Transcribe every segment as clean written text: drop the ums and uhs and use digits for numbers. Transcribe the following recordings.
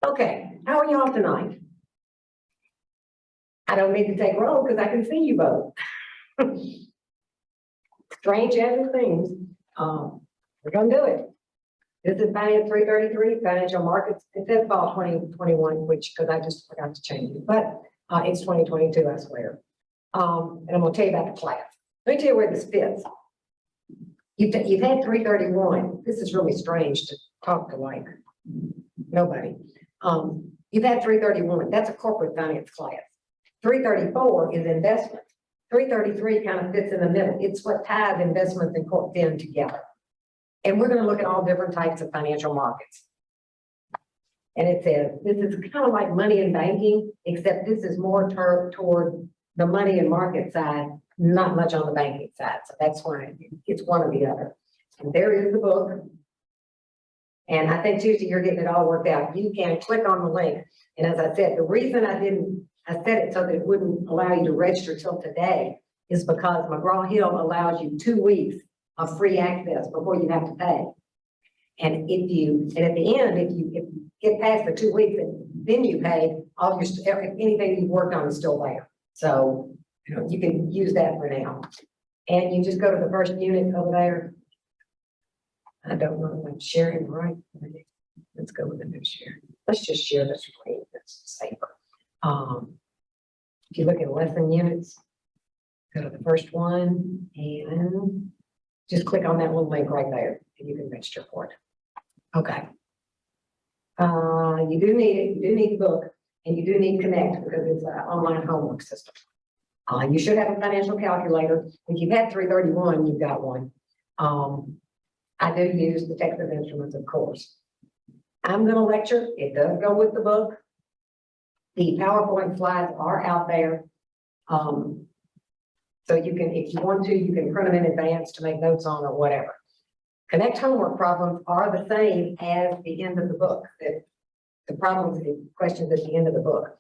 Okay, how are y'all tonight? I don't need to take roll because I can see you both. Strange as things. We're gonna do it. This is Finance 333, Financial Markets. It says fall 2021, which, because I just forgot to change it, but it's 2022, I swear. And I'm gonna tell you about the class. Let me tell you where this fits. You've had 331. This is really strange to talk to like nobody. You've had 331. That's a corporate finance class. 334 is investment. 333 kind of fits in the middle. It's what ties investments and corp fin together. And we're going to look at all different types of financial markets. And it says, this is kind of like money and banking, except this is more toward the money and market side, not much on the banking side. So that's why it's one or the other. And there is the book. And I think Tuesday, you're getting it all worked out. You can click on the link. And as I said, the reason I said it so that it wouldn't allow you to register till today is because McGraw-Hill allows you 2 weeks of free access before you have to pay. And at the end, if you get past the 2 weeks, then you pay, all your, anything you've worked on is still there. So, you can use that for now. And you just go to the first unit over there. I don't know if I'm sharing right. Let's go with the new share. Let's just share this screen. That's safer. If you look at lesson units, go to the first one and just click on that little link right there and you can register for it. Okay. You do need it. You do need the book and you do need Connect because it's an online homework system. You should have a financial calculator. If you've had 331, you've got one. I do use the text of instruments, of course. I'm going to lecture. It does go with the book. The PowerPoint slides are out there. So you can, if you want to, you can print them in advance to make notes on or whatever. Connect homework problems are the same as the end of the book. The problems, the questions at the end of the book.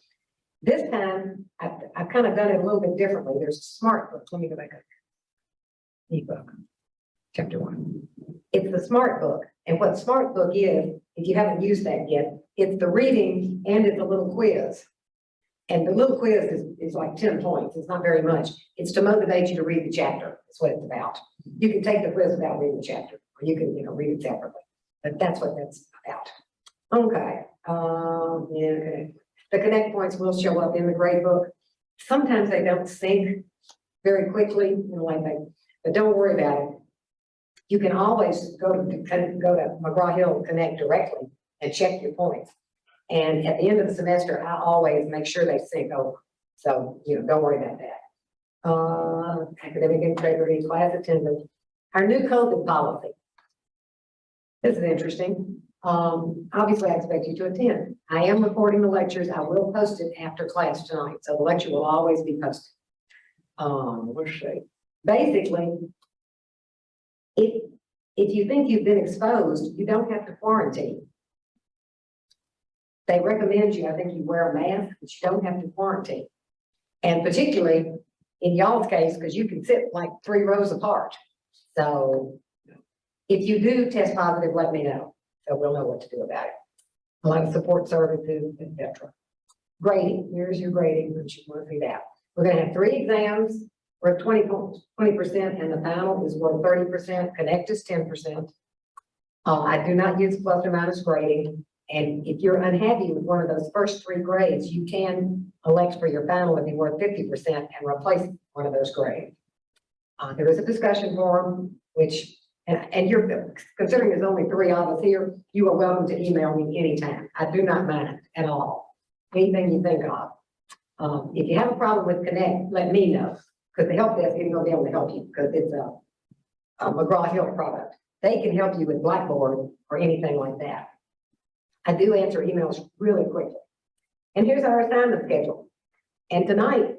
This time, I've kind of done it a little bit differently. There's a smart book. Let me go back up. Ebook, chapter 1. It's the smart book. And what smart book is, if you haven't used that yet, it's the reading and it's a little quiz. And the little quiz is like 10 points. It's not very much. It's to motivate you to read the chapter. That's what it's about. You can take the quiz without reading the chapter, or you can, read it separately. But that's what that's about. Okay. Okay. The connect points will show up in the grade book. Sometimes they don't sync very quickly, but don't worry about it. You can always go to McGraw-Hill Connect directly and check your points. And at the end of the semester, I always make sure they sync over. So, don't worry about that. Academic integrity, class attendance. Our new COVID policy. This is interesting. Obviously, I expect you to attend. I am recording the lectures. I will post it after class tonight. So the lecture will always be posted. Let's see. Basically, if you think you've been exposed, you don't have to quarantine. They recommend you, I think you wear a mask, but you don't have to quarantine. And particularly in y'all's case, because you can sit like 3 rows apart. So if you do test positive, let me know. So we'll know what to do about it. A lot of support services, etc. Grading, here's your grading, which you want to see that. We're going to have 3 exams worth 20%, and the final is worth 30%. Connect is 10%. I do not use plus or minus grading. And if you're unhappy with one of those first 3 grades, you can elect for your final to be worth 50% and replace one of those grades. There is a discussion forum, which, and you're considering there's only 3 of us here, you are welcome to email me anytime. I do not mind at all. Anything you think of. If you have a problem with Connect, let me know, because the help desk isn't going to be able to help you because it's a McGraw-Hill product. They can help you with Blackboard or anything like that. I do answer emails really quickly. And here's our assignment schedule. And tonight,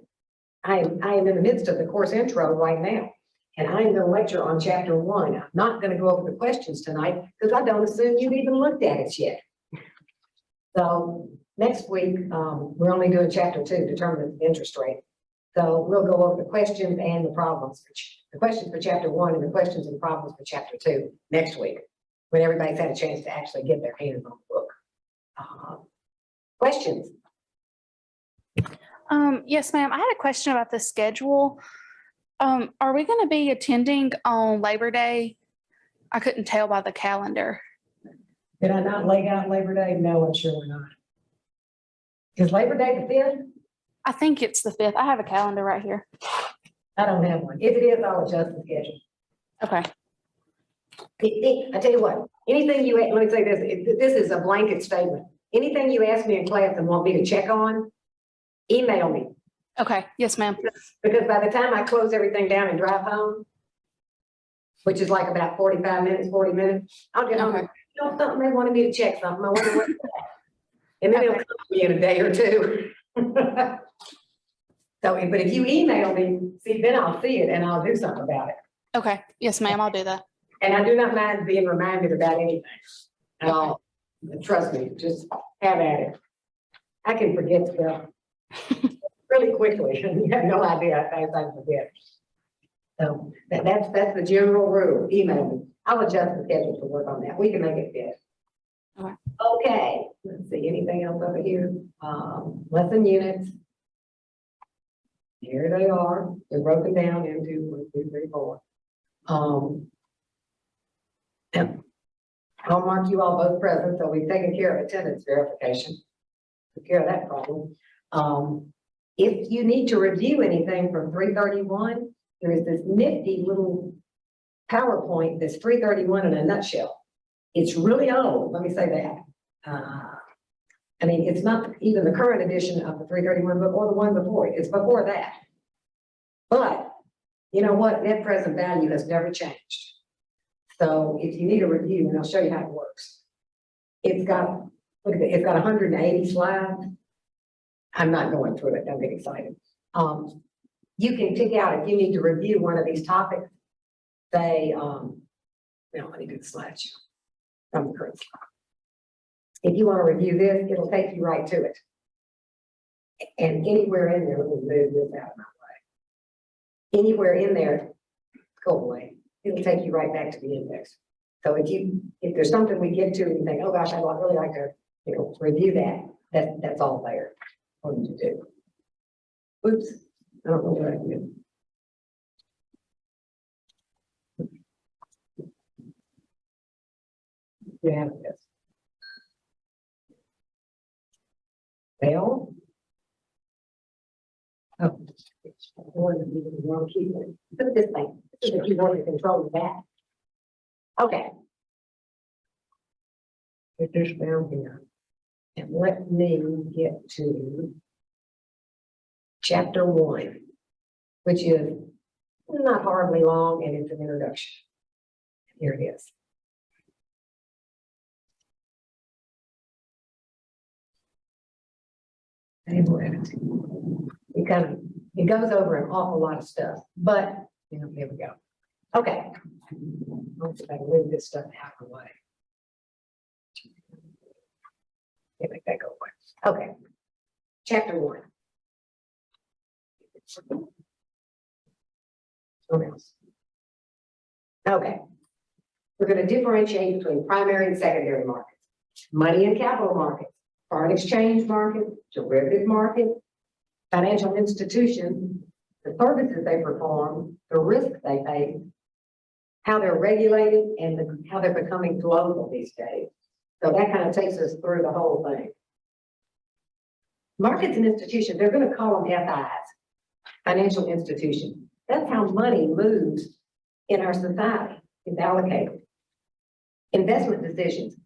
I am in the midst of the course intro right now. And I'm going to lecture on chapter 1. I'm not going to go over the questions tonight because I don't assume you've even looked at it yet. So next week, we're only doing chapter 2, determine the interest rate. So we'll go over the questions and the problems. The questions for chapter 1 and the questions and problems for chapter 2 next week, when everybody's had a chance to actually get their hands on the book. Questions? Yes, ma'am. I had a question about the schedule. Are we going to be attending on Labor Day? I couldn't tell by the calendar. Did I not lay out Labor Day? No, I'm sure we're not. Is Labor Day the 5th? I think it's the 5th. I have a calendar right here. I don't have one. If it is, I'll adjust the schedule. Okay. I tell you what, anything you, let me say this, this is a blanket statement. Anything you ask me in class and want me to check on, email me. Okay. Yes, ma'am. Because by the time I close everything down and drive home, which is like about 45 minutes, 40 minutes, I'll get home. Okay. You know something, they wanted me to check something. I wonder what. And then it'll come to me in a day or two. So, but if you email me, see, then I'll see it and I'll do something about it. Okay. Yes, ma'am. I'll do that. And I do not mind being reminded about anything. Trust me, just have at it. I can forget stuff really quickly. You have no idea how fast I forget. So that's the general rule. Email me. I'll adjust the schedule to work on that. We can make it fit. Okay. Okay. Let's see, anything else over here? Lesson units. Here they are. They're broken down into 1, 2, 3, 4. And I'll mark you all both present, so we've taken care of attendance verification. Took care of that problem. If you need to review anything from 331, there is this nifty little PowerPoint that's 331 in a nutshell. It's really old, let me say that. I mean, it's not even the current edition of the 331 book or the one before it. It's before that. But you know what? Net present value has never changed. So if you need a review, and I'll show you how it works. It's got, look at it, it's got 180 slides. I'm not going through it, don't get excited. You can pick out if you need to review one of these topics, say, no, let me do the slideshow from the current slide. If you want to review this, it'll take you right to it. And anywhere in there, let me move this out of my way. Anywhere in there, go away. It'll take you right back to the index. So if there's something we get to and you think, oh gosh, I'd really like to, review that's all there for you to do. Oops, I don't know what I did. You have this. Fail. Oh, wrong keyboard. Put this thing. This is the keyboard to control that. Okay. Get this down here. And let me get to chapter 1, which is not horribly long, and it's an introduction. Here it is. Table editing. It goes over an awful lot of stuff, but there we go. Okay. Let's see if I can move this stuff out of the way. Yeah, make that go away. Okay. Chapter 1. What else? Okay. We're going to differentiate between primary and secondary markets, money and capital markets, foreign exchange market, derivative market, financial institutions, the services they perform, the risk they face, how they're regulated, and how they're becoming global these days. So that kind of takes us through the whole thing. Markets and institutions, they're going to call them FIs, financial institutions. That's how money moves in our society. It's allocated. Investment decisions.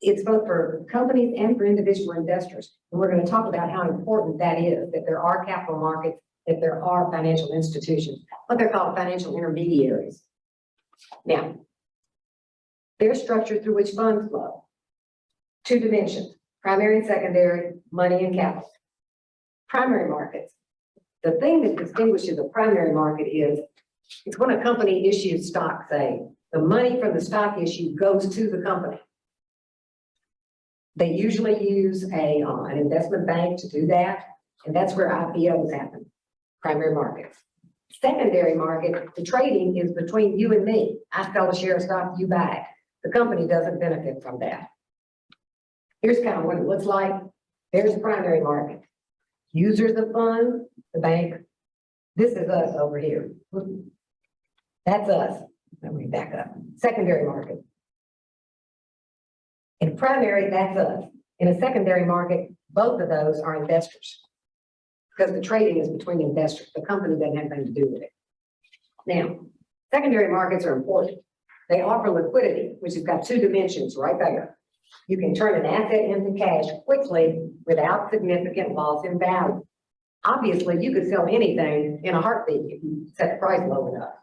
It's both for companies and for individual investors. And we're going to talk about how important that is, that there are capital markets, that there are financial institutions, what they're called financial intermediaries. Now, they're structured through which funds flow. 2 dimensions, primary and secondary, money and capital. Primary markets. The thing that distinguishes a primary market is, it's when a company issues stock, say, the money from the stock issue goes to the company. They usually use an investment bank to do that, and that's where IPOs happen, primary markets. Secondary market, the trading is between you and me. I sell a share of stock, you buy it. The company doesn't benefit from that. Here's kind of what it looks like. There's the primary market. Users of funds, the bank. This is us over here. That's us. Let me back up. Secondary market. In primary, that's us. In a secondary market, both of those are investors. Because the trading is between investors. The company doesn't have anything to do with it. Now, secondary markets are important. They offer liquidity, which has got two dimensions right there. You can turn an asset into cash quickly without significant loss in value. Obviously, you could sell anything in a heartbeat if you set the price low enough.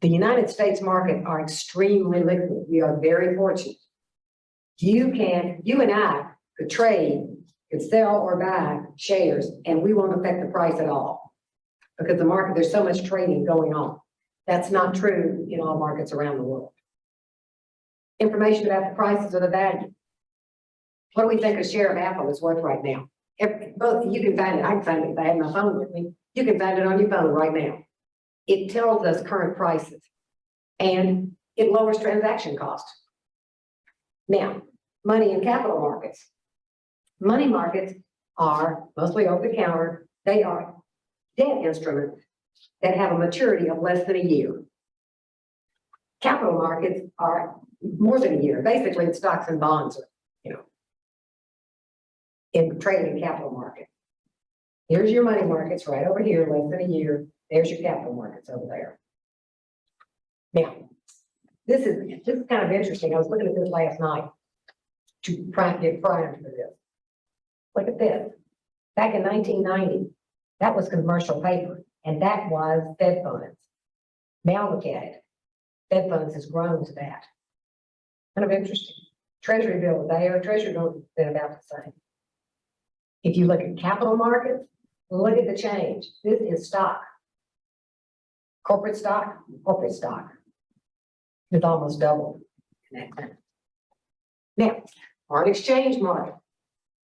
The United States markets are extremely liquid. We are very fortunate. You and I could trade, could sell or buy shares, and we won't affect the price at all. Because the market, there's so much trading going on. That's not true in all markets around the world. Information about the prices or the value. What do we think a share of Apple is worth right now? Both you can find it. I can find it if I have my phone with me. You can find it on your phone right now. It tells us current prices and it lowers transaction costs. Now, money and capital markets. Money markets are mostly over the counter. They are debt instruments that have a maturity of less than a year. Capital markets are more than a year. Basically, it's stocks and bonds, in trading capital market. Here's your money markets right over here, less than a year. There's your capital markets over there. Now, this is kind of interesting. I was looking at this last night to get primed for this. Look at this. Back in 1990, that was commercial paper, and that was Fed funds. Now look at it. Fed funds has grown to that. Kind of interesting. Treasury bill there, Treasury bill has been about the same. If you look at capital markets, look at the change. This is stock. Corporate stock. It's almost doubled in that time. Now, foreign exchange market.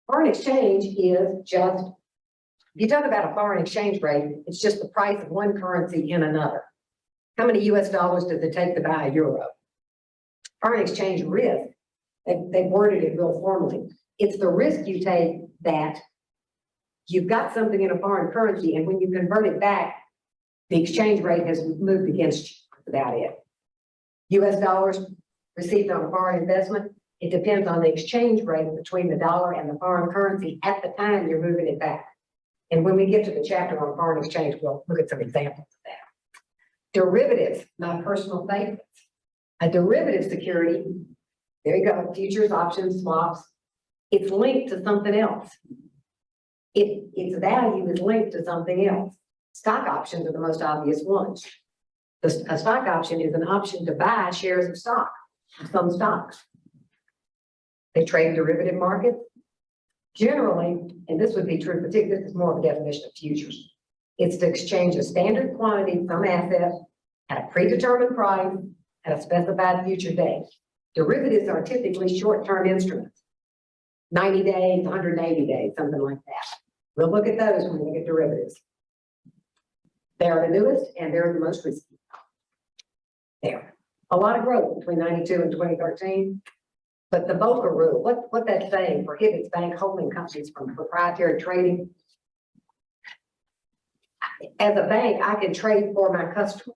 Foreign exchange is just, if you talk about a foreign exchange rate, it's just the price of one currency in another. How many US dollars does it take to buy a euro? Foreign exchange risk, they worded it real formally. It's the risk you take that you've got something in a foreign currency, and when you convert it back, the exchange rate has moved against you. That's about it. US dollars received on a foreign investment, it depends on the exchange rate between the dollar and the foreign currency at the time you're moving it back. And when we get to the chapter on foreign exchange, we'll look at some examples of that. Derivatives, not personal statements. A derivative security, there you go, futures, options, swaps. It's linked to something else. Its value is linked to something else. Stock options are the most obvious ones. A stock option is an option to buy shares of stock, some stocks. They trade derivative markets. Generally, and this would be true, particularly this is more of a definition of futures. It's to exchange a standard quantity from assets at a predetermined price at a specified future date. Derivatives are typically short-term instruments, 90 days, 180 days, something like that. We'll look at those when we look at derivatives. They're the newest and they're the most risky. There. A lot of growth between 92 and 2013. But the Volcker rule, what that's saying, prohibits bank holding companies from proprietary trading. As a bank, I can trade for my customer.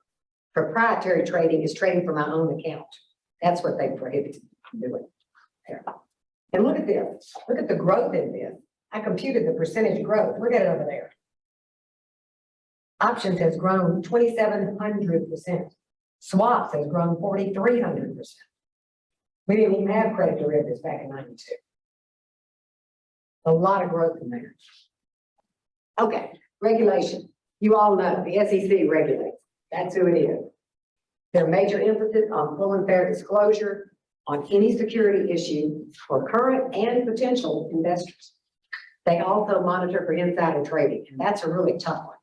Proprietary trading is trading for my own account. That's what they prohibit doing there. And look at this. Look at the growth in this. I computed the percentage growth. Look at it over there. Options has grown 2,700%. Swaps has grown 4,300%. We didn't even have credit derivatives back in 92. A lot of growth in there. Okay, regulation. You all know the SEC regulates. That's who it is. Their major emphasis on full and fair disclosure on any security issue for current and potential investors. They also monitor for insider trading, and that's a really tough one.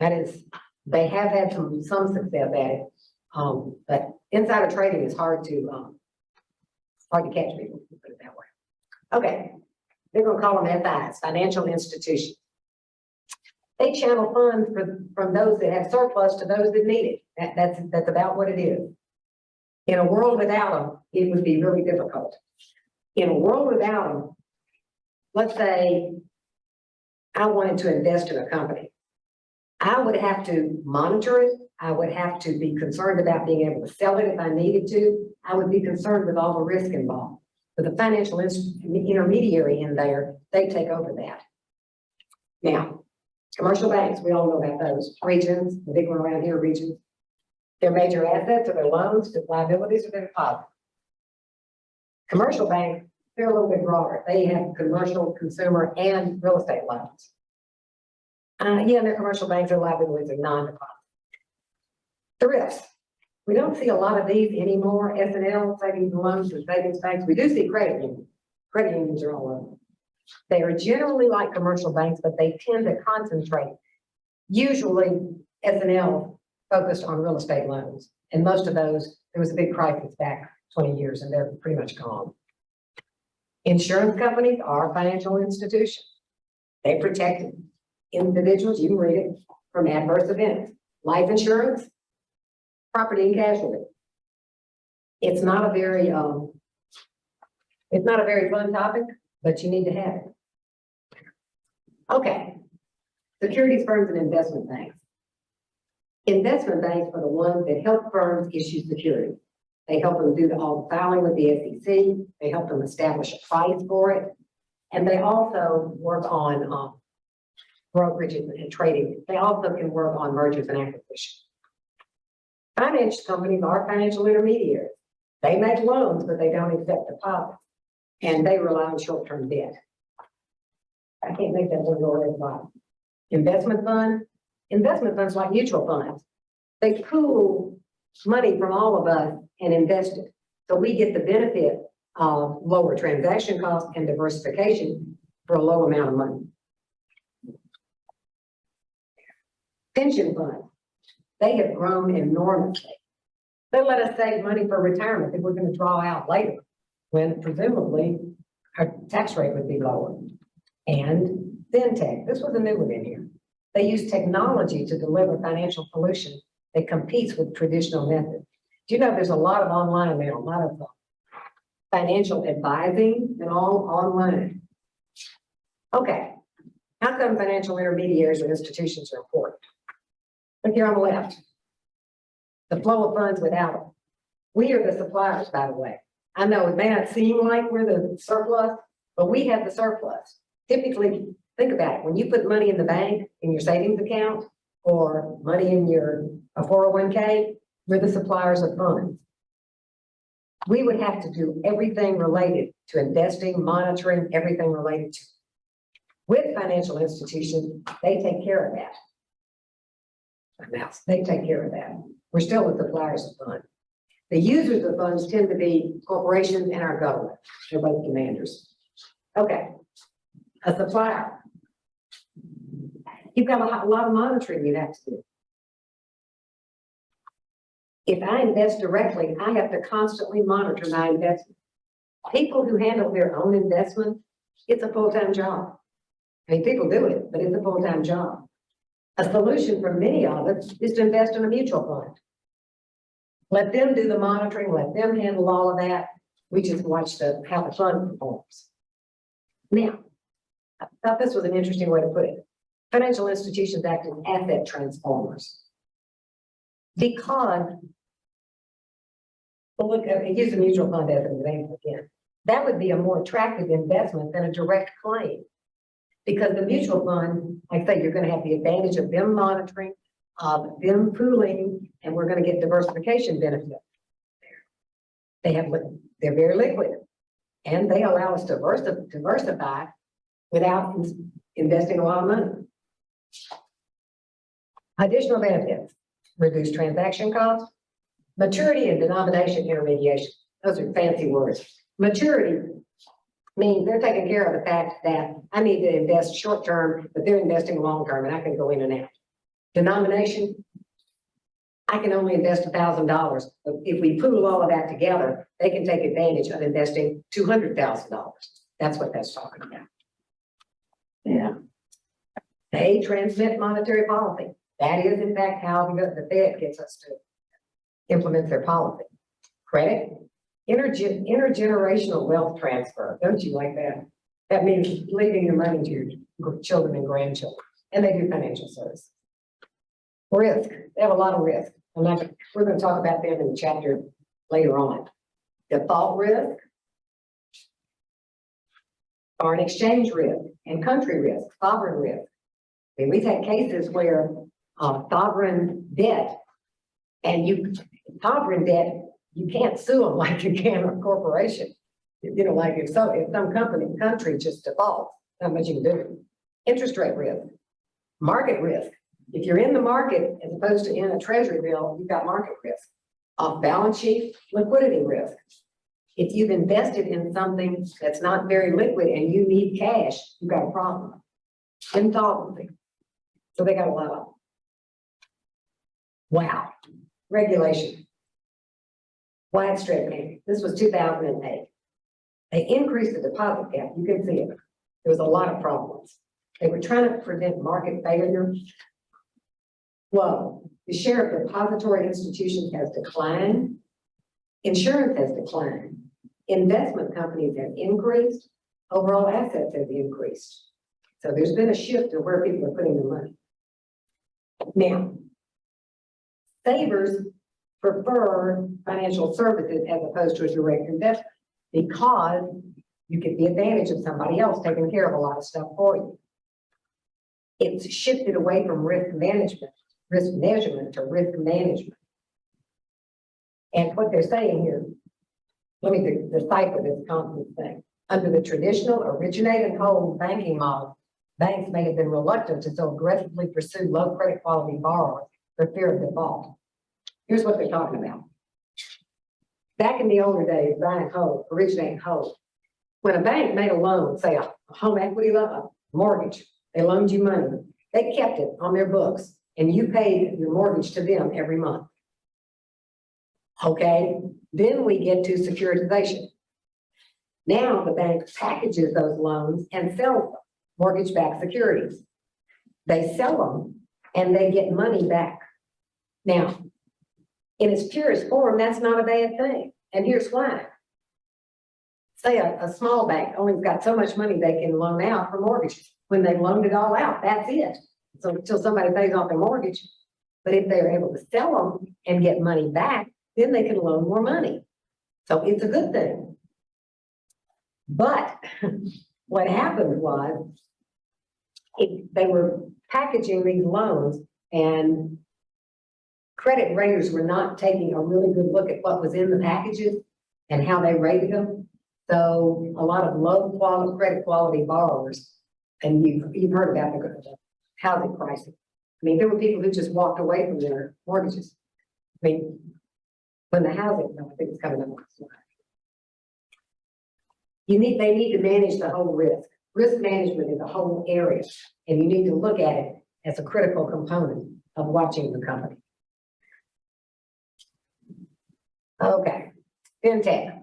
That is, they have had some success at it, but insider trading is hard to catch people, put it that way. Okay, they're going to call them FIs, financial institutions. They channel funds from those that have surplus to those that need it. That's about what it is. In a world without them, it would be really difficult. In a world without them, let's say I wanted to invest in a company. I would have to monitor it. I would have to be concerned about being able to sell it if I needed to. I would be concerned with all the risk involved. But the financial intermediary in there, they take over that. Now, commercial banks, we all know about those. Regions, the big one around here, Regions. Their major assets are their loans, their liabilities, or their deposits. Commercial banks, they're a little bit broader. They have commercial, consumer, and real estate loans. Yeah, their commercial banks are liabilities and non-deposit. Thrifts. We don't see a lot of these anymore. S&L, savings and loans, and savings banks. We do see credit unions. Credit unions are all over. They are generally like commercial banks, but they tend to concentrate. Usually, S&L focused on real estate loans. And most of those, there was a big crisis back 20 years, and they're pretty much gone. Insurance companies are financial institutions. They protect individuals, you can read it, from adverse events. Life insurance, property and casualty. It's not a very fun topic, but you need to have it. Okay, securities firms and investment banks. Investment banks are the ones that help firms issue securities. They help them do all the filing with the SEC. They help them establish a price for it. And they also work on brokerages and trading. They also can work on mergers and acquisitions. Finance companies are financial intermediaries. They make loans, but they don't accept deposits. And they rely on short-term debt. I can't make that one go right at the bottom. Investment funds like mutual funds. They pool money from all of us and invest it. So we get the benefit of lower transaction costs and diversification for a low amount of money. Pension funds, they have grown enormously. They let us save money for retirement that we're going to draw out later, when presumably our tax rate would be lower. And fintech, this was a new one in here. They use technology to deliver financial solutions that competes with traditional methods. Do you know there's a lot of online now, a lot of financial advising and all online. Okay, how come financial intermediaries or institutions are important? Look here on the left. The flow of funds without them. We are the suppliers, by the way. I know it may not seem like we're the surplus, but we have the surplus. Typically, think about it. When you put money in the bank, in your savings account, or money in your 401k, we're the suppliers of funds. We would have to do everything related to investing, monitoring, everything related to it. With financial institutions, they take care of that. They take care of that. We're still the suppliers of funds. The users of funds tend to be corporations and our government. They're both commanders. Okay, a supplier. You've got a lot of monitoring you have to do. If I invest directly, I have to constantly monitor my investment. People who handle their own investment, it's a full-time job. I mean, people do it, but it's a full-time job. A solution for many of us is to invest in a mutual fund. Let them do the monitoring, let them handle all of that. We just watch how the fund performs. Now, I thought this was an interesting way to put it. Financial institutions act as asset transformers. Because, well, look, use a mutual fund as an example again. That would be a more attractive investment than a direct claim. Because the mutual fund, like I say, you're going to have the advantage of them monitoring, of them pooling, and we're going to get diversification benefit. They're very liquid, and they allow us to diversify without investing a lot of money. Additional benefits: reduced transaction costs, maturity and denomination intermediation. Those are fancy words. Maturity means they're taking care of the fact that I need to invest short term, but they're investing long term, and I can go in and out. Denomination, I can only invest $1,000. But if we pool all of that together, they can take advantage of investing $200,000. That's what that's talking about. Yeah. They transmit monetary policy. That is, in fact, how the Fed gets us to implement their policy. Credit, Intergenerational wealth transfer. Don't you like that? That means leaving your money to your children and grandchildren, and they do financial service. Risk, they have a lot of risk. We're going to talk about them in the chapter later on. Default risk, foreign exchange risk, and country risk, sovereign risk. I mean, we've had cases where sovereign debt, and sovereign debt, you can't sue them like you can a corporation. You know, like if some country just defaults, not much you can do. Interest rate risk, market risk. If you're in the market as opposed to in a treasury bill, you've got market risk. Off balance sheet, liquidity risk. If you've invested in something that's not very liquid and you need cash, you've got a problem. Insolvency. So they got a lot of them. Wow. Regulation. Widespread payment. This was 2008. They increased the deposit cap. You can see it. There was a lot of problems. They were trying to prevent market failure. Well, the share of depository institutions has declined. Insurance has declined. Investment companies have increased. Overall assets have increased. So there's been a shift to where people are putting their money. Now, savers prefer financial services as opposed to a direct investment because you get the advantage of somebody else taking care of a lot of stuff for you. It's shifted away from risk measurement to risk management. And what they're saying here, let me decipher this constant thing. Under the traditional originate and hold banking model, banks may have been reluctant to so aggressively pursue low credit quality borrowers for fear of default. Here's what they're talking about. Back in the older days, buy and hold, originate and hold. When a bank made a loan, say a home equity loan, a mortgage, they loaned you money, they kept it on their books and you paid your mortgage to them every month. Okay, then we get to securitization. Now the bank packages those loans and sells them, mortgage-backed securities. They sell them and they get money back. Now, in its purest form, that's not a bad thing. And here's why. Say a small bank only got so much money they can loan out for mortgages. When they've loaned it all out, that's it. So until somebody pays off their mortgage. But if they're able to sell them and get money back, then they can loan more money. So it's a good thing. But what happened was they were packaging these loans and credit raters were not taking a really good look at what was in the packages and how they rated them. So a lot of low quality, credit quality borrowers, and you've heard about the housing crisis. I mean, there were people who just walked away from their mortgages. I mean, when the housing, I think it's coming up. They need to manage the whole risk. Risk management is a whole area, and you need to look at it as a critical component of watching the company. Okay, fintech,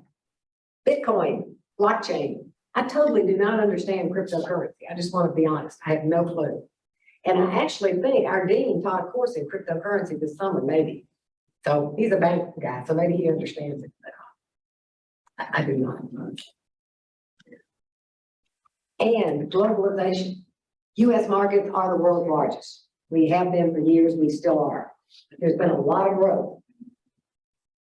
Bitcoin, blockchain. I totally do not understand cryptocurrency. I just want to be honest. I have no clue. And I actually think our dean taught a course in cryptocurrency this summer, maybe. So he's a bank guy, so maybe he understands it. But I do not. And globalization. U.S. markets are the world's largest. We have been for years, we still are. There's been a lot of growth.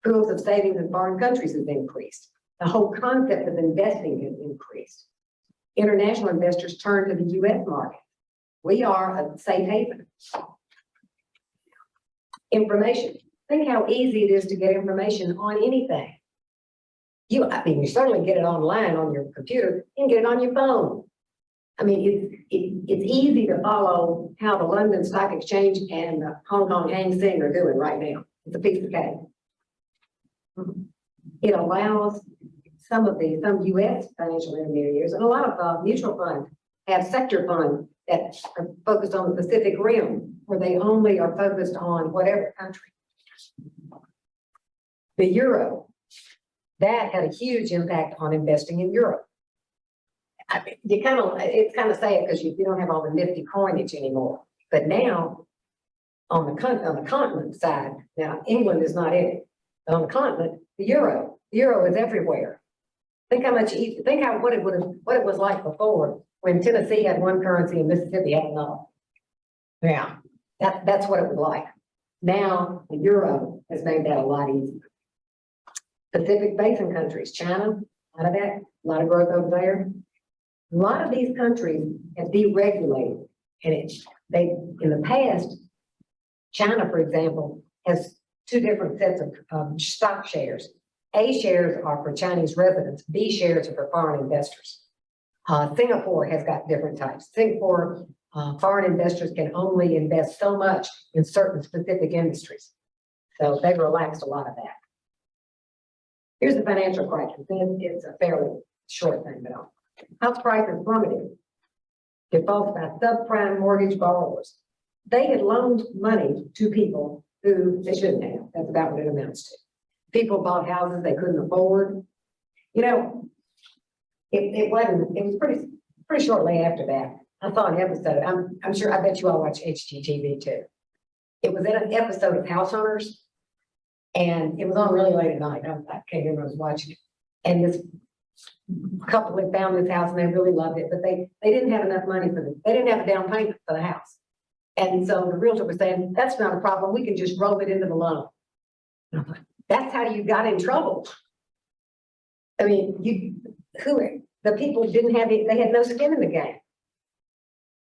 Pools of savings in foreign countries have increased. The whole concept of investing has increased. International investors turn to the U.S. market. We are a safe haven. Information. Think how easy it is to get information on anything. I mean, you certainly get it online on your computer. You can get it on your phone. I mean, it's easy to follow how the London Stock Exchange and the Hong Kong Hang Seng are doing right now. It's a piece of cake. It allows some U.S. financial intermediaries and a lot of mutual funds have sector funds that are focused on the Pacific Rim, where they only are focused on whatever country. The euro, that had a huge impact on investing in Europe. I mean, it's kind of sad because you don't have all the nifty coinage anymore. But now, on the continent side, now England is not in it, On the continent, the euro is everywhere. Think how much, think how, what it was like before when Tennessee had one currency and Mississippi had another. Yeah, that's what it was like. Now, the euro has made that a lot easier. Pacific Basin countries, China, a lot of growth over there. A lot of these countries have deregulated, and in the past, China, for example, has two different sets of stock shares. A shares are for Chinese residents, B shares are for foreign investors. Singapore has got different types. Singapore, foreign investors can only invest so much in certain specific industries. So they've relaxed a lot of that. Here's the financial crisis. It's a fairly short thing, but house prices plummeted. Defaults by subprime mortgage borrowers. They had loaned money to people who they shouldn't have. That's about what it amounts to. People bought houses they couldn't afford. You know, it was pretty shortly after that. I saw an episode. I'm sure, I bet you all watch HGTV too. It was in an episode of House Hunters, and it was on really late at night. I can't remember, I was watching it. And this couple had found this house and they really loved it, but they didn't have enough money they didn't have a down payment for the house. And so the realtor was saying, that's not a problem. We can just roll it into the loan. And I thought, that's how you got in trouble. I mean, the people didn't have it, they had no skin in the game.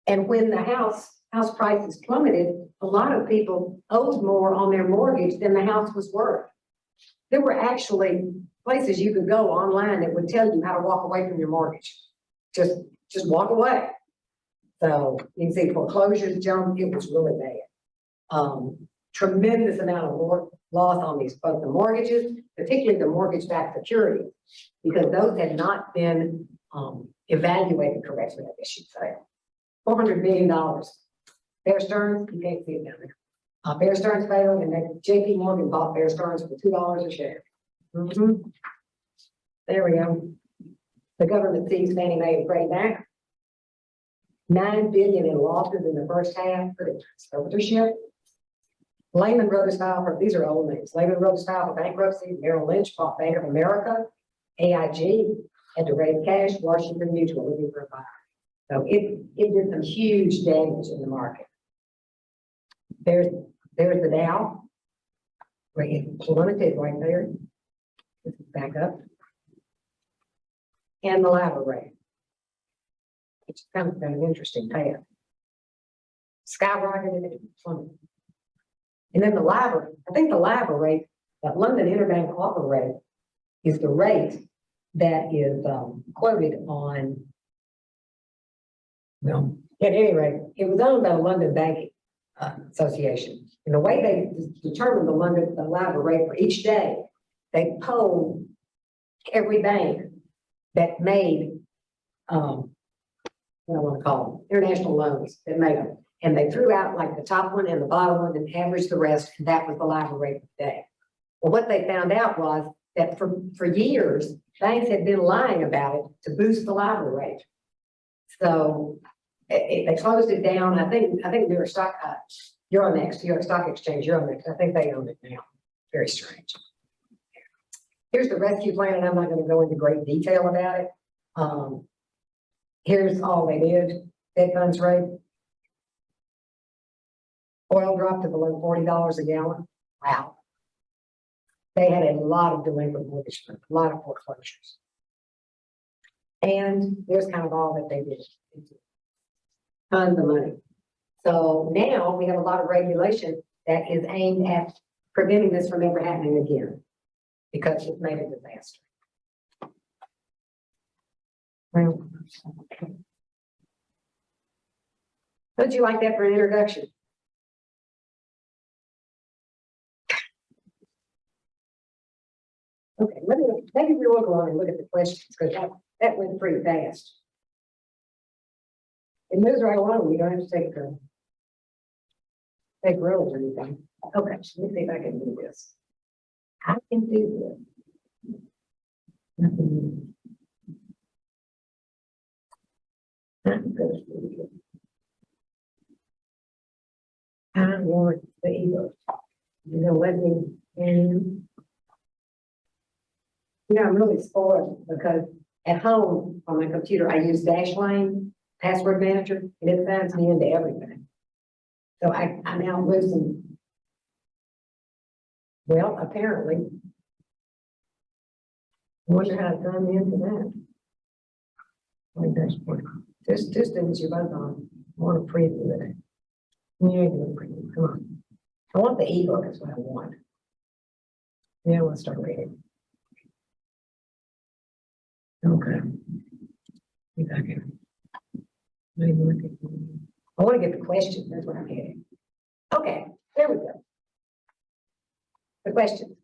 And when the house prices plummeted, a lot of people owed more on their mortgage than the house was worth. There were actually places you could go online that would tell you how to walk away from your mortgage. Just walk away. So you can see foreclosures jumped. It was really bad. Tremendous amount of loss on both the mortgages, particularly the mortgage-backed securities, because those had not been evaluated correctly, I guess you'd say. $400 billion. Bear Stearns, you can't see it down there. Bear Stearns failed, and then JP Morgan bought Bear Stearns for $2 a share. There we go. The government seized Fannie Mae and Freddie Mac. $9 billion in losses in the first half for the conservatorship. Lehman Brothers filed for, these are old names. Lehman Brothers filed for bankruptcy. Merrill Lynch bought Bank of America. AIG had to raise cash. Washington Mutual looking for a buyer. So it did some huge damage in the market. There's the Dow, where it plummeted right there. This is back up. And the lava rate, which is kind of an interesting path. Skyrocketed and plummeted. And then I think the lava rate, that London Interbank Offer Rate, is the rate that is quoted on, well, at any rate, it was owned by the London Banking Association. And the way they determined the lava rate for each day, they polled every bank that made, what I want to call them, international loans that made them. And they threw out like the top one and the bottom one and averaged the rest, and that was the lava rate of the day. Well, what they found out was that for years, banks had been lying about it to boost the lava rate. So they closed it down. I think New York Stock, Euronext, New York Stock Exchange, Euronext, I think they own it now. Very strange. Here's the rescue plan, and I'm not going to go into great detail about it. Here's all they did. Fed funds rate. Oil dropped to below $40 a gallon. Wow. They had a lot of delinquent mortgage, a lot of foreclosures. And there's kind of all that they did. Tons of money. So now we have a lot of regulation that is aimed at preventing this from ever happening again, because it's made a disaster. Well, how'd you like that for an introduction? Okay, maybe we will go on and look at the questions, because that went pretty fast. It moves right along. You don't have to take rolls or anything. Okay, let me see if I can do this. I can do this. I want the ebook. You know, let me in. You know, I'm really spoiled because at home on my computer, I use Dashlane password manager and it signs me into everything. So I'm now losing. Well, apparently. I wonder how to sign me into that. Like dashboard. There's two students you're both on. I want to preview it. You ain't doing preview. Come on. I want the ebook is what I want. Yeah, let's start reading. Okay. Be back here. Maybe look at- I want to get the question. That's what I'm getting. Okay, there we go. The question.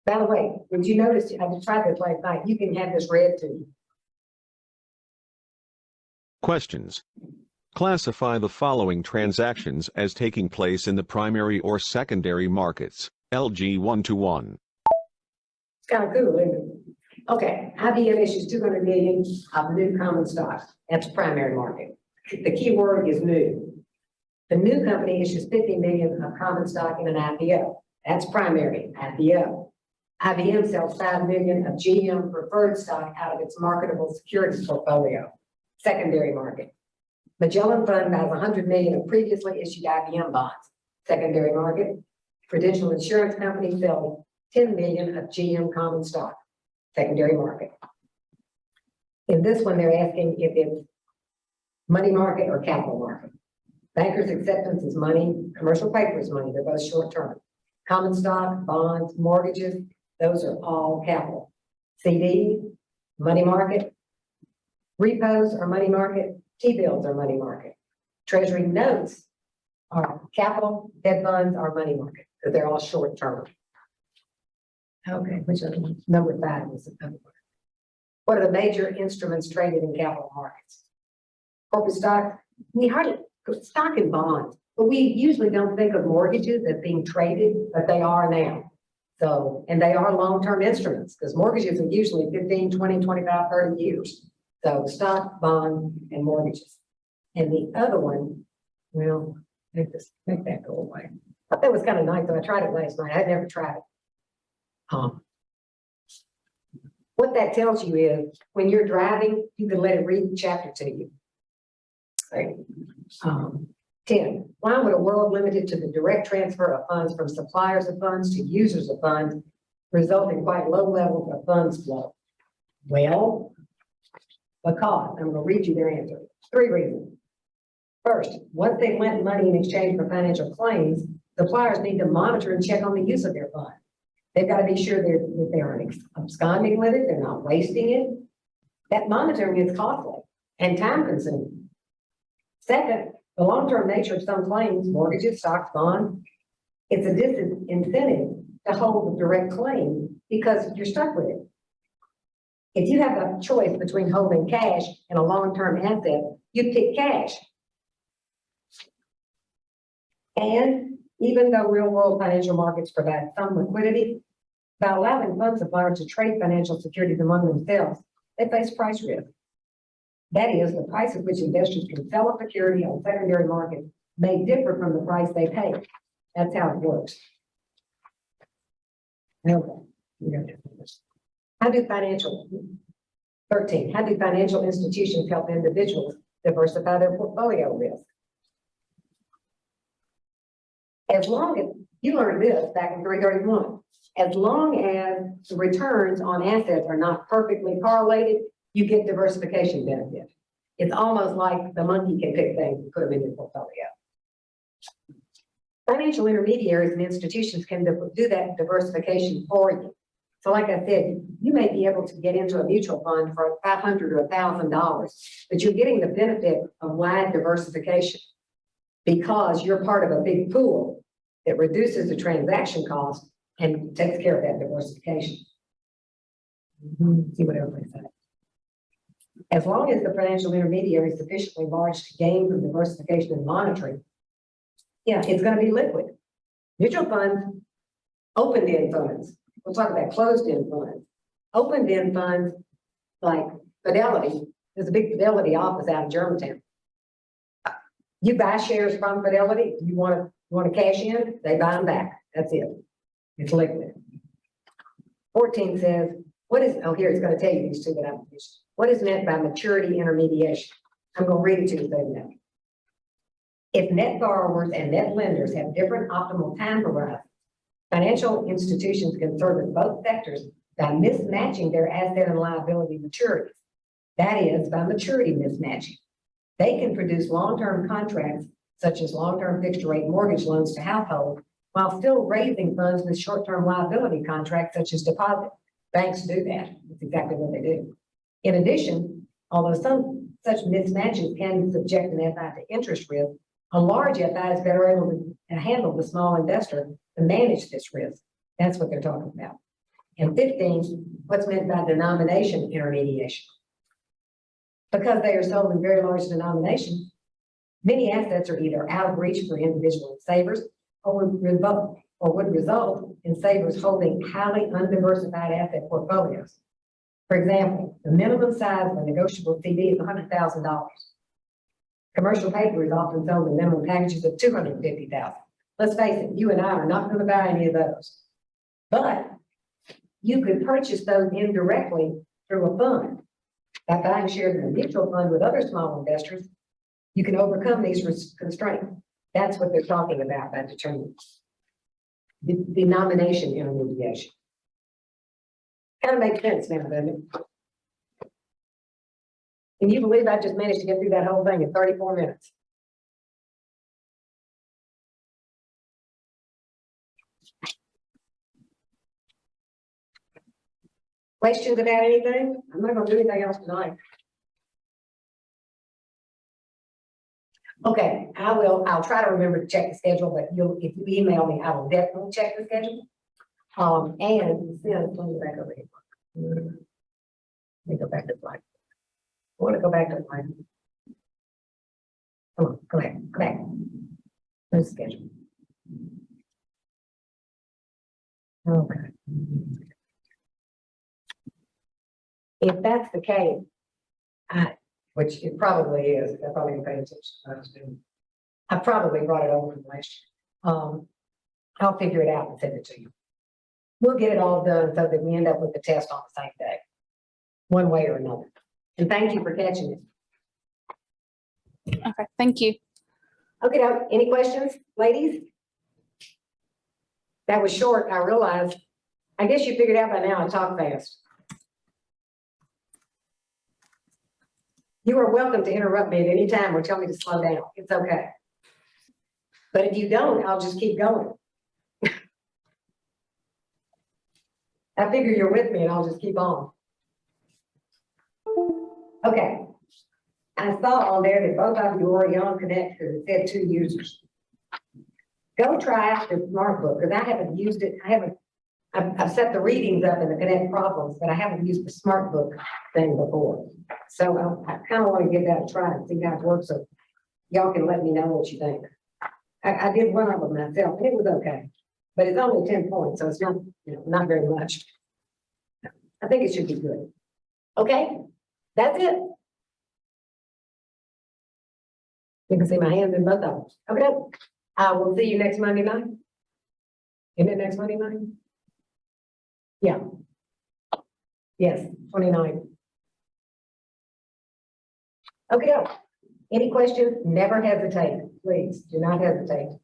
By the way, did you notice, I just tried this last night, you can have this read to you. Questions. Classify the following transactions as taking place in the primary or secondary markets. LG 1-to-1. It's kind of cool, isn't it? Okay, IBM issues 200 million of new common stock. That's primary market. The key word is new. The new company issues 50 million of common stock in an IPO. That's primary, IPO. IBM sells 5 million of GM preferred stock out of its marketable securities portfolio. Secondary market. Magellan Fund buys 100 million of previously issued IBM bonds. Secondary market. Prudential Insurance Company sells 10 million of GM common stock. Secondary market. In this one, they're asking if it's money market or capital market. Bankers' acceptance is money, commercial paper is money, they're both short term. Common stock, bonds, mortgages, those are all capital. CD, money market. Repos are money market, T-bills are money market. Treasury notes are capital, debt funds are money market, because they're all short term. Okay, which other one? Number 5 is the other one. What are the major instruments traded in capital markets? Corporate stock, we hardly, stock and bonds, but we usually don't think of mortgages as being traded, but they are now. So, and they are long-term instruments because mortgages are usually 15, 20, 25, 30 years. So stock, bond, and mortgages. And the other one, well, make that go away. I thought that was kind of nice, though. I tried it last night. I'd never tried it. What that tells you is when you're driving, you can let it read the chapter to you. Right. 10. Why would a world limited to the direct transfer of funds from suppliers of funds to users of funds result in quite low levels of funds flow? Well, because I'm going to read you their answer. 3 reasons. First, once they've lent money in exchange for financial claims, suppliers need to monitor and check on the use of their funds. They've got to be sure that they aren't absconding with it, they're not wasting it. That monitoring is costly and time consuming. Second, the long-term nature of some claims, mortgages, stocks, bonds, it's a disincentive to hold the direct claim because you're stuck with it. If you have a choice between holding cash and a long-term asset, you pick cash. And even though real-world financial markets provide some liquidity, by allowing fund suppliers to trade financial securities among themselves, they face price risk. That is, the price at which investors can sell a security on secondary markets may differ from the price they pay. That's how it works. Okay. How do 13, how do financial institutions help individuals diversify their portfolio risk? As long as, you learned this back in 331, as long as the returns on assets are not perfectly correlated, you get diversification benefit. It's almost like the monkey can pick things and put them in your portfolio. Financial intermediaries and institutions can do that diversification for you. So like I said, you may be able to get into a mutual fund for $500 or $1,000, but you're getting the benefit of wide diversification because you're part of a big pool that reduces the transaction cost and takes care of that diversification. See what everybody said. As long as the financial intermediary is sufficiently large to gain from diversification and monitoring, yeah, it's going to be liquid. Mutual funds, open-end funds. We'll talk about closed-end funds. Open-end funds like Fidelity. There's a big Fidelity office out of Germantown. You buy shares from Fidelity. You want to cash in, they buy them back. That's it. It's liquid. 14 says, what is, oh, here, it's gonna tell you these two that I've used. What is meant by maturity intermediation? I'm gonna read it to you so you know. If net borrowers and net lenders have different optimal time horizons, financial institutions can service both sectors by mismatching their asset and liability maturities. That is, by maturity mismatching. They can produce long-term contracts, such as long-term fixed-rate mortgage loans to households, while still raising funds with short-term liability contracts, such as deposit. Banks do that. That's exactly what they do. In addition, although some such mismatches can subject an FI to interest risk, a large FI is better able to handle the small investor to manage this risk. That's what they're talking about. And 15, what's meant by denomination intermediation? Because they are sold in very large denominations, many assets are either out of reach for individual savers or would result in savers holding highly undiversified asset portfolios. For example, the minimum size of a negotiable CD is $100,000. Commercial paper is often sold in minimum packages of $250,000. Let's face it, you and I are not going to buy any of those. But you could purchase those indirectly through a fund. By buying shares in a mutual fund with other small investors, you can overcome these constraints. That's what they're talking about by determining denomination intermediation. Kind of makes sense now, doesn't it? Can you believe I just managed to get through that whole thing in 34 minutes? Questions about anything? I'm not going to do anything else tonight. Okay, I'll try to remember to check the schedule, but if you email me, I will definitely check the schedule. And then let me go back over here. Let me go back to the slide. I want to go back to the slide. Come on, go back. There's the schedule. Okay. If that's the case, which it probably is, I probably didn't pay attention. I probably brought it over from last year. I'll figure it out and send it to you. We'll get it all done so that we end up with the test on the same day, one way or another. And thank you for catching it. Okay, thank you. Okay, any questions, ladies? That was short, I realized. I guess you figured out by now I talk fast. You are welcome to interrupt me at any time or tell me to slow down. It's okay. But if you don't, I'll just keep going. I figure you're with me and I'll just keep on. Okay. I saw on there that both of you are already on Connect because it said 2 users. Go try the Smart Book because I haven't used it. I've set the readings up in the Connect problems, but I haven't used the Smart Book thing before. So I kind of want to give that a try and see how it works. So y'all can let me know what you think. I did one of them myself and it was okay, but it's only 10 points. So it's not, not very much. I think it should be good. Okay, that's it. You can see my hands in both of them. Okay, I will see you next Monday night. Isn't it next Monday night? Yeah. Yes, 29. Okay, any questions? Never hesitate. Please do not hesitate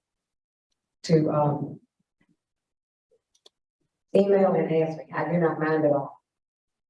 to email and ask me. I do not mind at all.